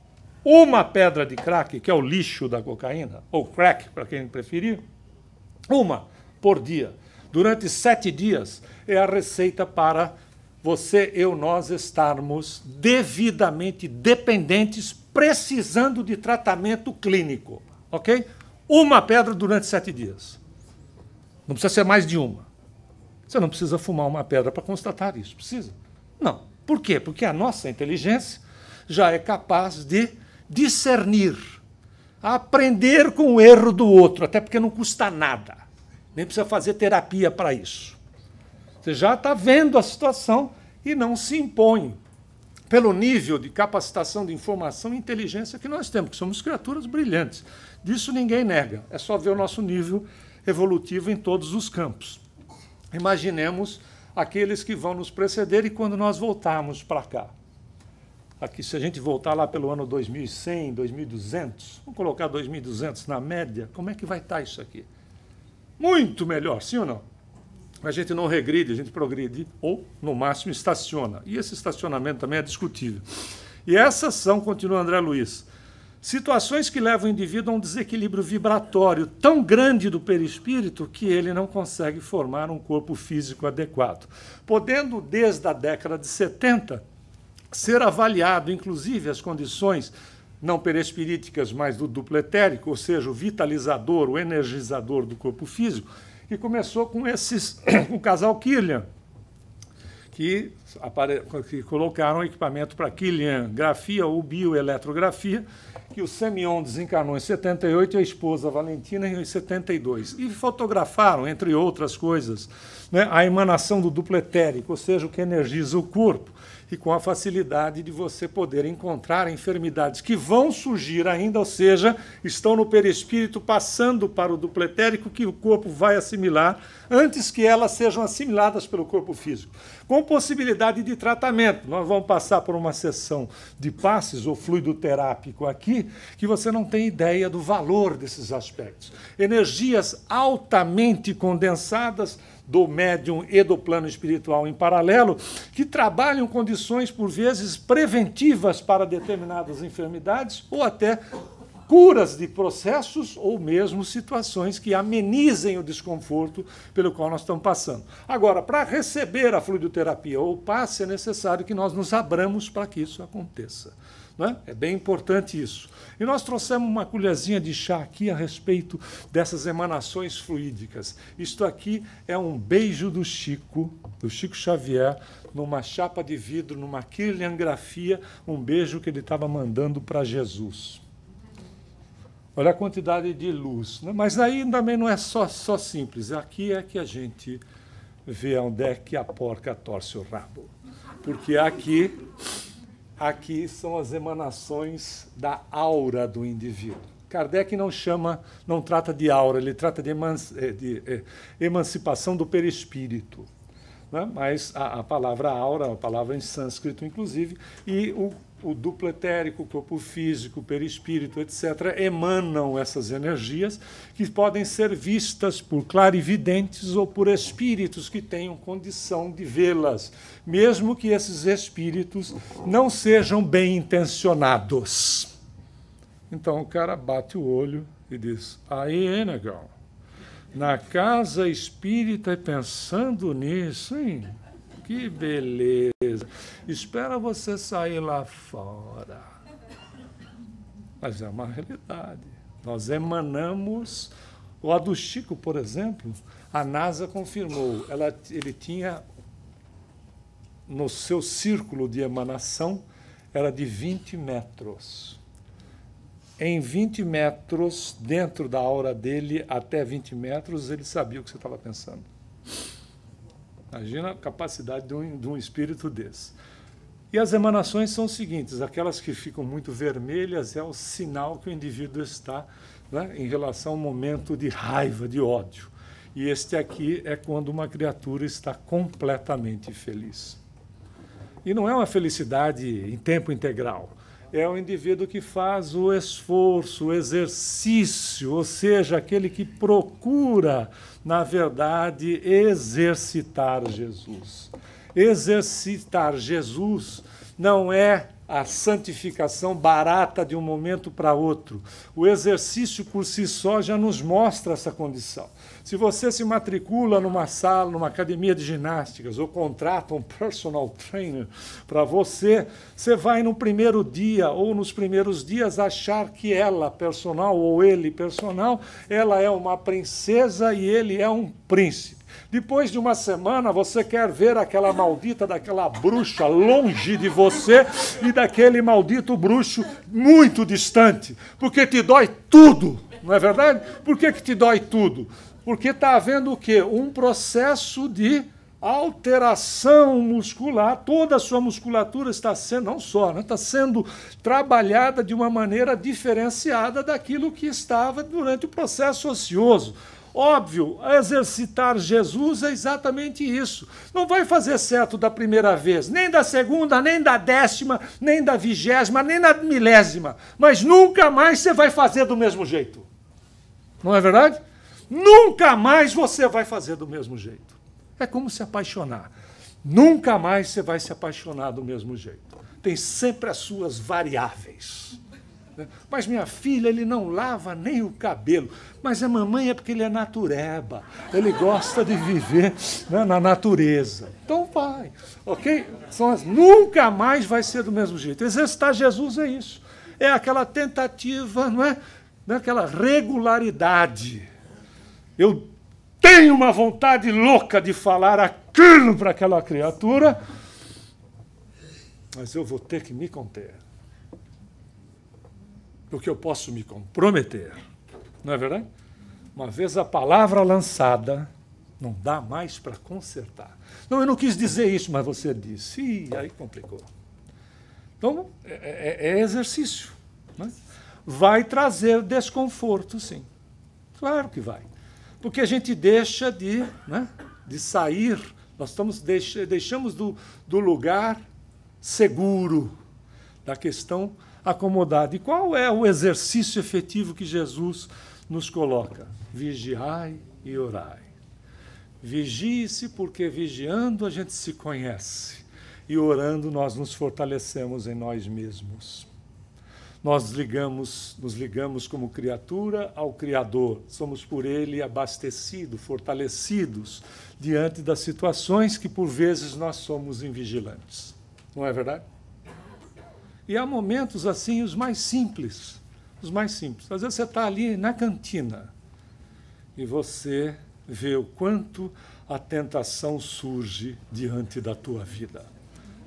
uma pedra de crack, que é o lixo da cocaína, ou crack, para quem preferir, uma por dia, durante 7 dias, é a receita para você, eu, nós estarmos devidamente dependentes, precisando de tratamento clínico. Ok? Uma pedra durante 7 dias. Não precisa ser mais de uma. Você não precisa fumar uma pedra para constatar isso. Precisa? Não. Por quê? Porque a nossa inteligência já é capaz de discernir, aprender com o erro do outro, até porque não custa nada. Nem precisa fazer terapia para isso. Você já está vendo a situação e não se impõe pelo nível de capacitação de informação e inteligência que nós temos, que somos criaturas brilhantes. Disso ninguém nega. É só ver o nosso nível evolutivo em todos os campos. Imaginemos aqueles que vão nos preceder e quando nós voltarmos para cá. Aqui, se a gente voltar lá pelo ano 2100, 2200, vamos colocar 2200 na média, como é que vai estar isso aqui? Muito melhor, sim ou não? A gente não regride, a gente progride, ou, no máximo, estaciona. E esse estacionamento também é discutível. E essas são, continua André Luiz, situações que levam o indivíduo a um desequilíbrio vibratório tão grande do perispírito que ele não consegue formar um corpo físico adequado. Podendo, desde a década de 70, ser avaliado, inclusive, as condições não perispiríticas, mas do duplo etérico, ou seja, o vitalizador, o energizador do corpo físico, que começou com o casal Kirlian, que colocaram equipamento para Kirlian-grafia ou bioeletrografia, que o Semyon desencarnou em 78 e a esposa Valentina em 72. E fotografaram, entre outras coisas, né, a emanação do duplo etérico, ou seja, o que energiza o corpo, e com a facilidade de você poder encontrar enfermidades que vão surgir ainda, ou seja, estão no perispírito passando para o duplo etérico que o corpo vai assimilar antes que elas sejam assimiladas pelo corpo físico. Com possibilidade de tratamento. Nós vamos passar por uma sessão de passes ou fluido terápico aqui, que você não tem ideia do valor desses aspectos. Energias altamente condensadas do médium e do plano espiritual em paralelo, que trabalham condições, por vezes, preventivas para determinadas enfermidades ou até curas de processos ou mesmo situações que amenizem o desconforto pelo qual nós estamos passando. Agora, para receber a fluidoterapia ou passe, é necessário que nós nos abramos para que isso aconteça. Né? É bem importante isso. E nós trouxemos uma colherzinha de chá aqui a respeito dessas emanações fluídicas. Isto aqui é um beijo do Chico Xavier, numa chapa de vidro, numa quirliangrafia, um beijo que ele estava mandando para Jesus. Olha a quantidade de luz. Né? Mas aí também não é só simples. Aqui é que a gente vê onde é que a porca torce o rabo. Porque aqui são as emanações da aura do indivíduo. Kardec não trata de aura, ele trata de emancipação do perispírito. Né? Mas a palavra aura, a palavra em sânscrito, inclusive, e o duplo etérico, o corpo físico, o perispírito, etc., emanam essas energias que podem ser vistas por clarividentes ou por espíritos que tenham condição de vê-las, mesmo que esses espíritos não sejam bem intencionados. Então o cara bate o olho e diz: aí, negão, na casa espírita, pensando nisso, hein? Que beleza. Espera você sair lá fora. Mas é uma realidade. Nós emanamos... O a do Chico, por exemplo, a NASA confirmou. Ele tinha, no seu círculo de emanação, era de 20 metros. Em 20 metros, dentro da aura dele, até 20 metros, ele sabia o que você estava pensando. Imagina a capacidade de um espírito desse. E as emanações são as seguintes: aquelas que ficam muito vermelhas é o sinal que o indivíduo está, né, em relação ao momento de raiva, de ódio. E este aqui é quando uma criatura está completamente feliz. E não é uma felicidade em tempo integral. É o indivíduo que faz o esforço, o exercício, ou seja, aquele que procura, na verdade, exercitar Jesus. Exercitar Jesus não é a santificação barata de um momento para outro. O exercício por si só já nos mostra essa condição. Se você se matricula numa sala, numa academia de ginásticas, ou contrata um personal trainer para você, você vai no primeiro dia ou nos primeiros dias achar que ela, personal, ou ele, personal, ela é uma princesa e ele é um príncipe. Depois de uma semana, você quer ver aquela maldita daquela bruxa longe de você e daquele maldito bruxo muito distante, porque te dói tudo, não é verdade? Por que te dói tudo? Porque está havendo o quê? Um processo de alteração muscular. Toda a sua musculatura está sendo, não só, né, está sendo trabalhada de uma maneira diferenciada daquilo que estava durante o processo ocioso. Óbvio, exercitar Jesus é exatamente isso. Não vai fazer certo da primeira vez, nem da segunda, nem da 10ª, nem da 20ª, nem da 1000ª. Mas nunca mais você vai fazer do mesmo jeito. Não é verdade? Nunca mais você vai fazer do mesmo jeito. É como se apaixonar. Nunca mais você vai se apaixonar do mesmo jeito. Tem sempre as suas variáveis. Mas minha filha, ele não lava nem o cabelo. Mas a mamãe é porque ele é natureba. Ele gosta de viver, né, na natureza. Então vai, ok? Nunca mais vai ser do mesmo jeito. Exercitar Jesus é isso. É aquela tentativa, não é? Daquela regularidade. Eu tenho uma vontade louca de falar aquilo para aquela criatura, mas eu vou ter que me conter. Porque eu posso me comprometer. Não é verdade? Uma vez a palavra lançada, não dá mais para consertar. Não, eu não quis dizer isso, mas você disse. E aí complicou. Então, é exercício. Né? Vai trazer desconforto, sim. Claro que vai. Porque a gente deixa de sair, nós deixamos do lugar seguro, da questão acomodada. E qual é o exercício efetivo que Jesus nos coloca? Vigiai e orai. Vigie-se, porque vigiando a gente se conhece. E orando nós nos fortalecemos em nós mesmos. Nós nos ligamos como criatura ao Criador. Somos por Ele abastecidos, fortalecidos, diante das situações que, por vezes, nós somos invigilantes. Não é verdade? E há momentos assim, os mais simples. Os mais simples. Às vezes você está ali na cantina e você vê o quanto a tentação surge diante da tua vida.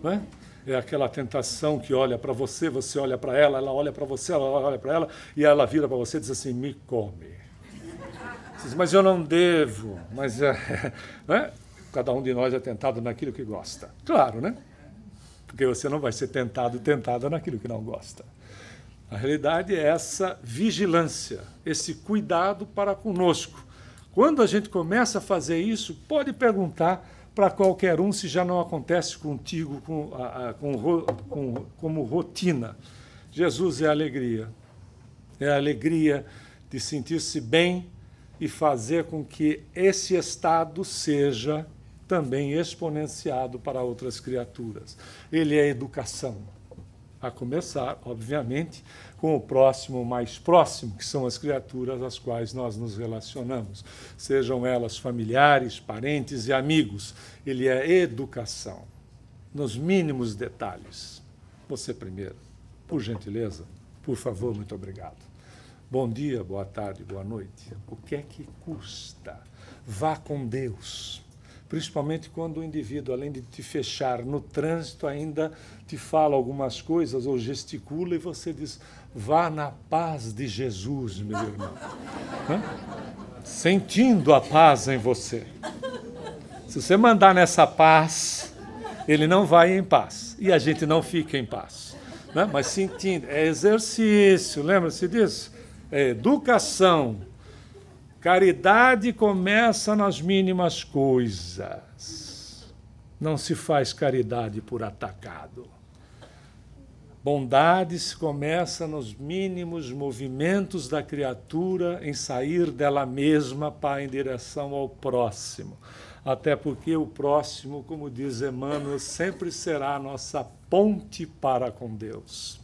Não é? É aquela tentação que olha para você, você olha para ela olha para você, ela olha para ela, e ela vira para você e diz assim, me come. Você diz, mas eu não devo. Mas né? Cada um de nós é tentado naquilo que gosta. Claro, né? Porque você não vai ser tentada naquilo que não gosta. A realidade é essa vigilância, esse cuidado para conosco. Quando a gente começa a fazer isso, pode perguntar para qualquer um se já não acontece contigo como rotina. Jesus é alegria. É a alegria de sentir-se bem e fazer com que esse estado seja também exponenciado para outras criaturas. Ele é educação. A começar, obviamente, com o próximo mais próximo, que são as criaturas às quais nós nos relacionamos, sejam elas familiares, parentes e amigos. Ele é educação, nos mínimos detalhes. Você primeiro, por gentileza, por favor, muito obrigado. Bom dia, boa tarde, boa noite. O que é que custa? Vá com Deus. Principalmente quando o indivíduo, além de te fechar no trânsito, ainda te fala algumas coisas ou gesticula e você diz, vá na paz de Jesus, meu irmão. Sentindo a paz em você. Se você mandar nessa paz, ele não vai em paz. E a gente não fica em paz. Né? Mas sentindo, é exercício, lembra-se disso? É educação. Caridade começa nas mínimas coisas. Não se faz caridade por atacado. Bondade se começa nos mínimos movimentos da criatura em sair dela mesma para em direção ao próximo. Até porque o próximo, como diz Emmanuel, sempre será a nossa ponte para com Deus.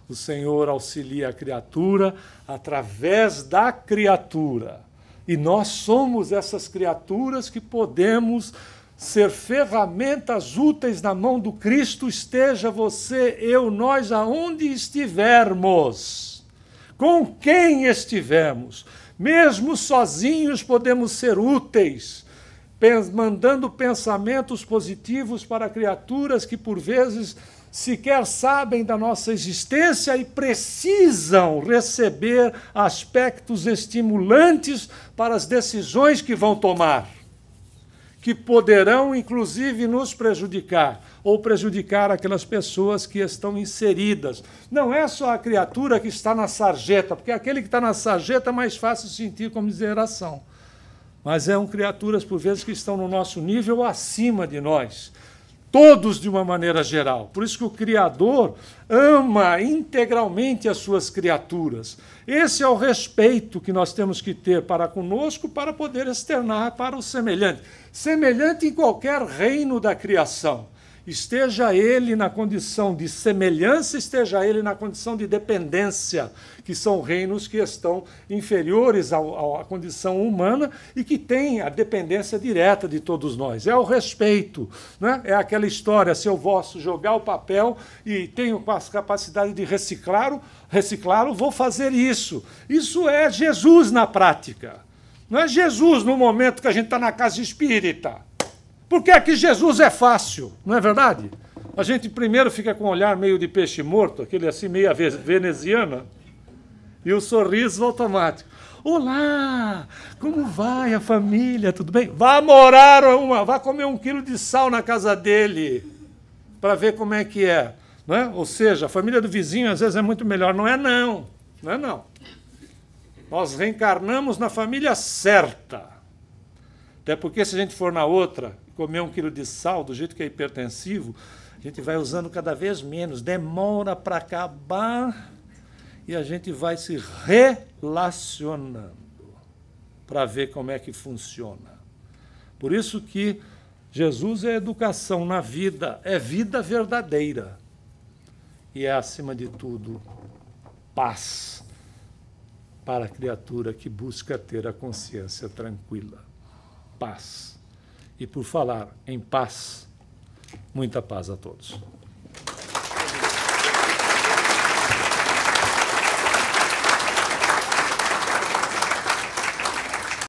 O Senhor auxilia a criatura através da criatura. E nós somos essas criaturas que podemos ser ferramentas úteis na mão do Cristo, esteja você, eu, nós, aonde estivermos, com quem estivermos. Mesmo sozinhos podemos ser úteis, mandando pensamentos positivos para criaturas que, por vezes, sequer sabem da nossa existência e precisam receber aspectos estimulantes para as decisões que vão tomar, que poderão, inclusive, nos prejudicar ou prejudicar aquelas pessoas que estão inseridas. Não é só a criatura que está na sarjeta, porque aquele que está na sarjeta é mais fácil sentir comiseração. Mas são criaturas, por vezes, que estão no nosso nível acima de nós. Todos de uma maneira geral. Por isso que o Criador ama integralmente as suas criaturas. Esse é o respeito que nós temos que ter para conosco para poder externar para o semelhante. Semelhante em qualquer reino da criação. Esteja ele na condição de semelhança, esteja ele na condição de dependência, que são reinos que estão inferiores à condição humana e que têm a dependência direta de todos nós. É o respeito, né? É aquela história, se eu posso jogar o papel e tenho a capacidade de reciclá-lo, vou fazer isso. Isso é Jesus na prática. Não é Jesus no momento que a gente está na casa espírita. Porque aqui Jesus é fácil, não é verdade? A gente primeiro fica com um olhar meio de peixe morto, aquele assim meio veneziana, e o sorriso automático. Olá, como vai a família? Tudo bem? Vá vá comer 1 quilo de sal na casa dele, para ver como é que é. Não é? Ou seja, a família do vizinho às vezes é muito melhor. Não é não, não é não. Nós reencarnamos na família certa. Até porque se a gente for na outra, comer 1 quilo de sal, do jeito que é hipertensivo, a gente vai usando cada vez menos, demora para acabar e a gente vai se relacionando para ver como é que funciona. Por isso que Jesus é educação na vida, é vida verdadeira. E é, acima de tudo, paz para a criatura que busca ter a consciência tranquila. Paz. E por falar em paz, muita paz a todos.